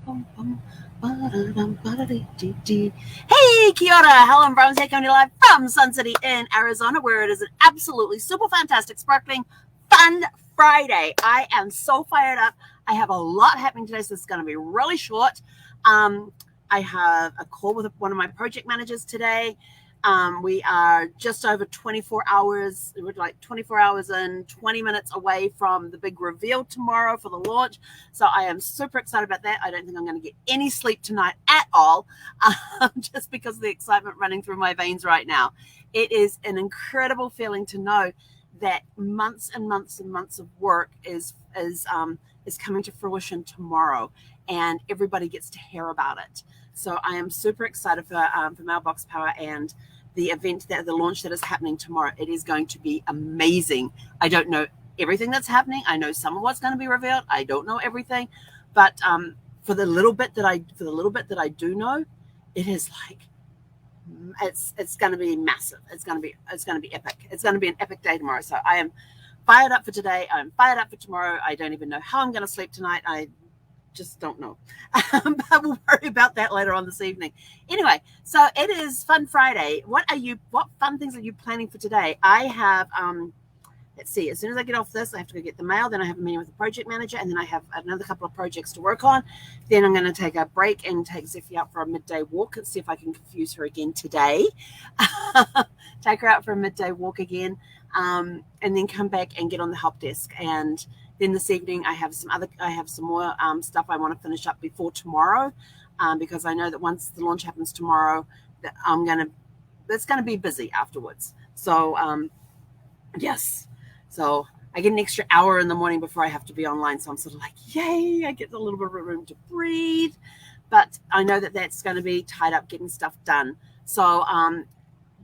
Hey, kia ora, Helen Brahms here, coming to you live from Sun City in Arizona, where it is an absolutely super fantastic, sparkling, fun Friday. I am so fired up. I have a lot happening today, so this is going to be really short. I have a call with one of my project managers today. We are just over 24 hours. We're like 24 hours and 20 minutes away from the big reveal tomorrow for the launch. So I am super excited about that. I don't think I'm going to get any sleep tonight at all, just because of the excitement running through my veins right now. It is an incredible feeling to know that months and months and months of work is coming to fruition tomorrow, and everybody gets to hear about it. So I am super excited for Mailbox Power and the event, that the launch that is happening tomorrow. It is going to be amazing. I don't know everything that's happening. I know some of what's going to be revealed. I don't know everything, but for the little bit that I do know, it is like it's going to be massive. It's going to be epic. It's going to be an epic day tomorrow. So I am fired up for today. I'm fired up for tomorrow. I don't even know how I'm going to sleep tonight. I just don't know. But we'll worry about that later on this evening. Anyway, so it is Fun Friday. What fun things are you planning for today? I have, let's see, as soon as I get off this, I have to go get the mail. Then I have a meeting with the project manager, and then I have another couple of projects to work on. Then I'm going to take a break and take Ziffy out for a midday walk and see if I can confuse her again today. Take her out for a midday walk again, and then come back and get on the help desk. And then this evening, I have some more stuff I want to finish up before tomorrow, because I know that once the launch happens tomorrow, that it's going to be busy afterwards. So yes, so I get an extra hour in the morning before I have to be online. So I'm sort of like, yay! I get a little bit of room to breathe, but I know that that's going to be tied up getting stuff done. So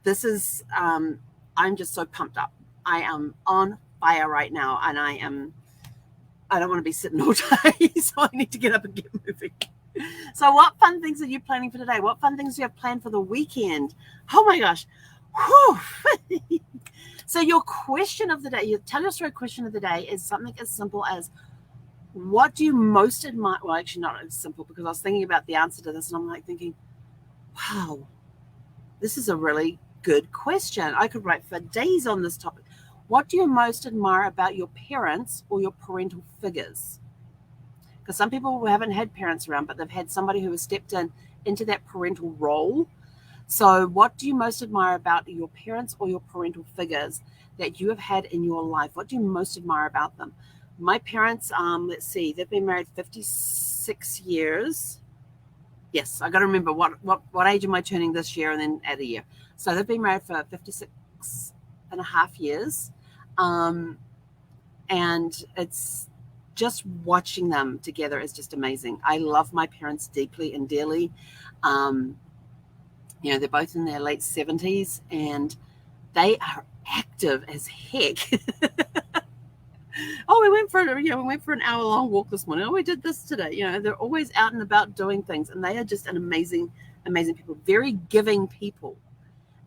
this is I'm just so pumped up. I am on fire right now, and I don't want to be sitting all day, so I need to get up and get moving. So what fun things are you planning for today? What fun things do you have planned for the weekend? Oh my gosh. Whew. So your question of the day, your tell your story question of the day is something as simple as, what do you most admire? Well, actually not as simple, because I was thinking about the answer to this, and I'm like thinking, wow, this is a really good question. I could write for days on this topic. What do you most admire about your parents or your parental figures? Because some people who haven't had parents around, but they've had somebody who has stepped into that parental role. So what do you most admire about your parents or your parental figures that you have had in your life? What do you most admire about them? My parents, let's see, they've been married 56 years. Yes, I got to remember what age am I turning this year, and then add a year. So they've been married for 56 and a half years. And it's just watching them together is just amazing. I love my parents deeply and dearly. They're both in their late 70s, and they are active as heck. Oh, we went for an hour-long walk this morning. Oh, we did this today. They're always out and about doing things, and they are just an amazing, amazing people. Very giving people.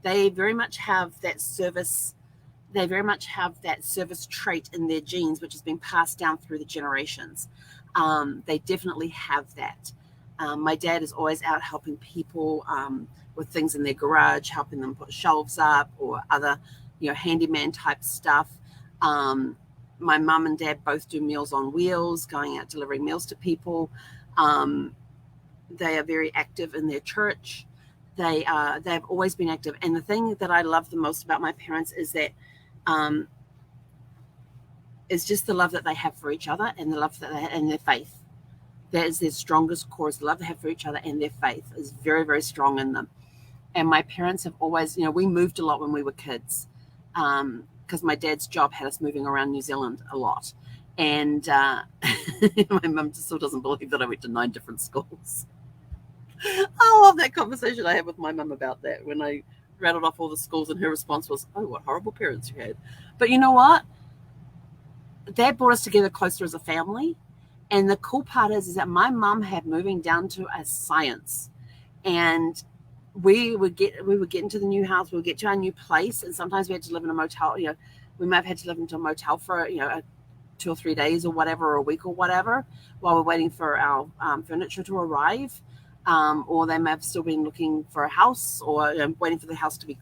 They very much have that service. They very much have that service trait in their genes, which has been passed down through the generations. They definitely have that. My dad is always out helping people with things in their garage, helping them put shelves up or other, handyman type stuff. My mum and dad both do Meals on Wheels, going out delivering meals to people. They are very active in their church. They've always been active. And the thing that I love the most about my parents is that is just the love that they have for each other, and the love that they have, and their faith. That is their strongest core, is the love they have for each other, and their faith is very, very strong in them. And my parents have always, we moved a lot when we were kids, because my dad's job had us moving around New Zealand a lot. And my mum just still doesn't believe that I went to 9 different schools. I love that conversation I had with my mum about that, when I rattled off all the schools, and her response was, oh, what horrible parents you had. But you know what? That brought us together closer as a family. And the cool part is that my mum had moving down to a science. And we would get into the new house, we would get to our new place, and sometimes we had to live in a motel. We might have had to live into a motel for 2 or 3 days or whatever, or a week or whatever, while we're waiting for our furniture to arrive. Or they may have still been looking for a house, or waiting for the house to be,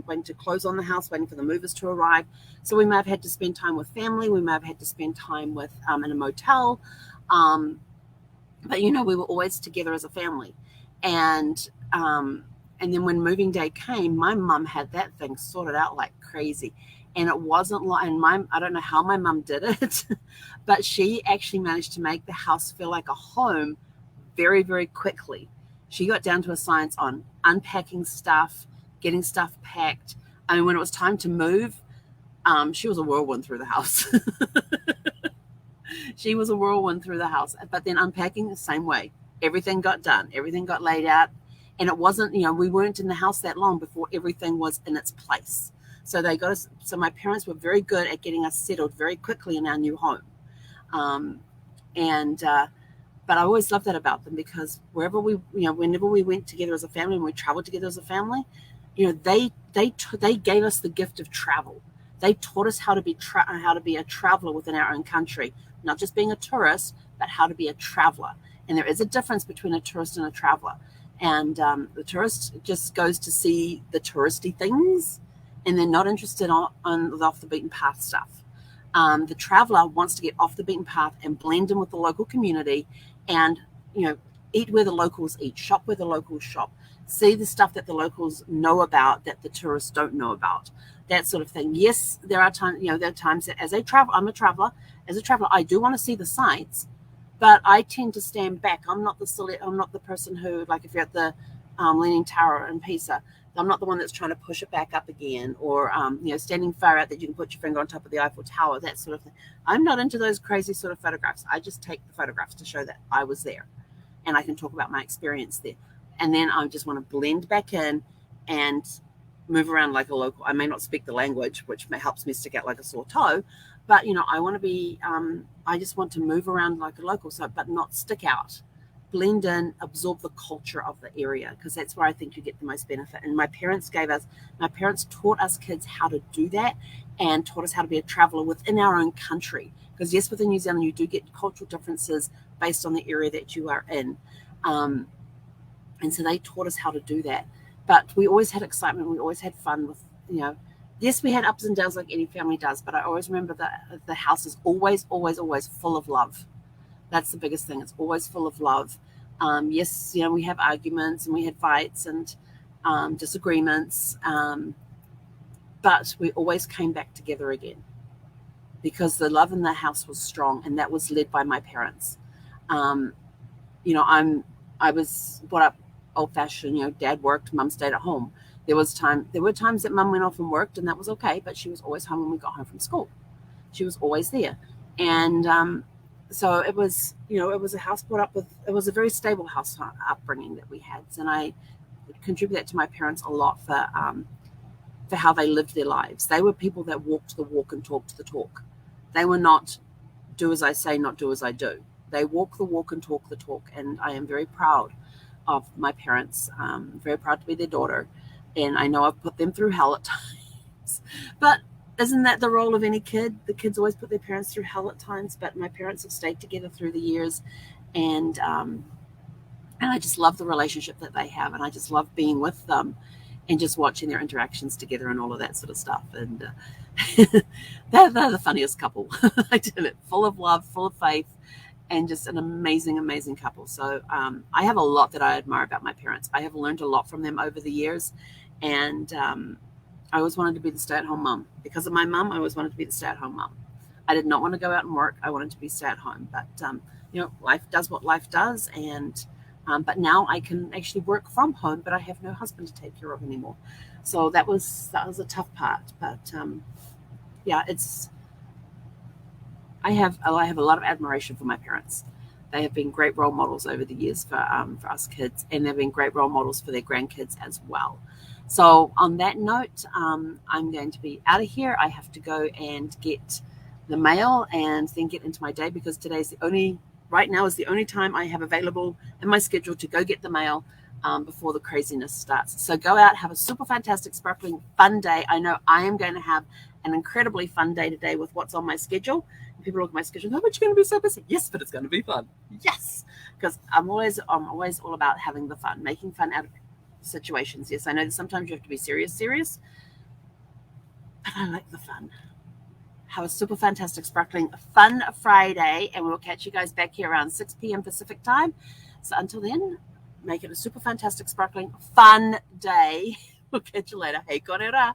waiting to close on the house, waiting for the movers to arrive. So we may have had to spend time with family. We may have had to spend time with in a motel. But we were always together as a family. And then when moving day came, my mom had that thing sorted out like crazy. And it wasn't like, and I don't know how my mom did it, but she actually managed to make the house feel like a home very, very quickly. She got down to a science on unpacking stuff, getting stuff packed. I mean, when it was time to move, she was a whirlwind through the house. She was a whirlwind through the house. But then unpacking the same way. Everything got done. Everything got laid out. And it wasn't, we weren't in the house that long before everything was in its place. So they got us. So my parents were very good at getting us settled very quickly in our new home. But I always loved that about them, because wherever whenever we went together as a family and we traveled together as a family, they gave us the gift of travel. They taught us how to be a traveler within our own country, not just being a tourist, but how to be a traveler. And there is a difference between a tourist and a traveler. And the tourist just goes to see the touristy things, and they're not interested on the off the beaten path stuff. The traveler wants to get off the beaten path and blend in with the local community, and eat where the locals eat, shop where the locals shop, see the stuff that the locals know about that the tourists don't know about, that sort of thing. Yes, there are times that as a traveler, I'm a traveler. As a traveler, I do want to see the sights, but I tend to stand back. I'm not the person who, like if you're at the Leaning Tower in Pisa, I'm not the one that's trying to push it back up again, or standing far out that you can put your finger on top of the Eiffel Tower, that sort of thing. I'm not into those crazy sort of photographs. I just take the photographs to show that I was there, and I can talk about my experience there. And then I just want to blend back in and move around like a local. I may not speak the language, which helps me stick out like a sore toe, but I want to be. I just want to move around like a local, but not stick out. Blend in, absorb the culture of the area, because that's where I think you get the most benefit. And my parents taught us kids how to do that, and taught us how to be a traveler within our own country. Because yes, within New Zealand, you do get cultural differences based on the area that you are in. And so they taught us how to do that. But we always had excitement. We always had fun with, yes, we had ups and downs like any family does, but I always remember that the house is always, always, always full of love. That's the biggest thing. It's always full of love. Yes, we have arguments and we had fights and disagreements, but we always came back together again, because the love in the house was strong, and that was led by my parents. I was brought up old-fashioned. Dad worked, Mum stayed at home. There were times that Mum went off and worked, and that was okay, but she was always home when we got home from school. She was always there, and so it was, it was a house brought up with, it was a very stable house upbringing that we had. And I contribute that to my parents a lot for how they lived their lives. They were people that walked the walk and talked the talk. They were not do as I say, not do as I do. They walk the walk and talk the talk. And I am very proud of my parents. Very proud to be their daughter. And I know I've put them through hell at times, but isn't that the role of any kid? The kids always put their parents through hell at times, but my parents have stayed together through the years, and I just love the relationship that they have, and I just love being with them and just watching their interactions together and all of that sort of stuff. And they're the funniest couple. I do it, full of love, full of faith, and just an amazing, amazing couple. So I have a lot that I admire about my parents. I have learned a lot from them over the years, and I always wanted to be the stay-at-home mom. Because of my mom, I always wanted to be the stay-at-home mom. I did not want to go out and work. I wanted to be stay-at-home. But, life does what life does. And but now I can actually work from home, but I have no husband to take care of anymore. So that was a tough part. But, I have a lot of admiration for my parents. They have been great role models over the years for us kids, and they've been great role models for their grandkids as well. So on that note, I'm going to be out of here. I have to go and get the mail and then get into my day, because right now is the only time I have available in my schedule to go get the mail before the craziness starts. So go out, have a super fantastic, sparkling, fun day. I know I am going to have an incredibly fun day today with what's on my schedule. People look at my schedule and go, but you're going to be so busy. Yes, but it's going to be fun. Yes, because I'm always all about having the fun, making fun out of situations. Yes, I know that sometimes you have to be serious, but I like the fun. Have a super fantastic, sparkling, fun Friday, and we'll catch you guys back here around 6 p.m. Pacific time. So until then, make it a super fantastic, sparkling, fun day. We'll catch you later. Hey, korera.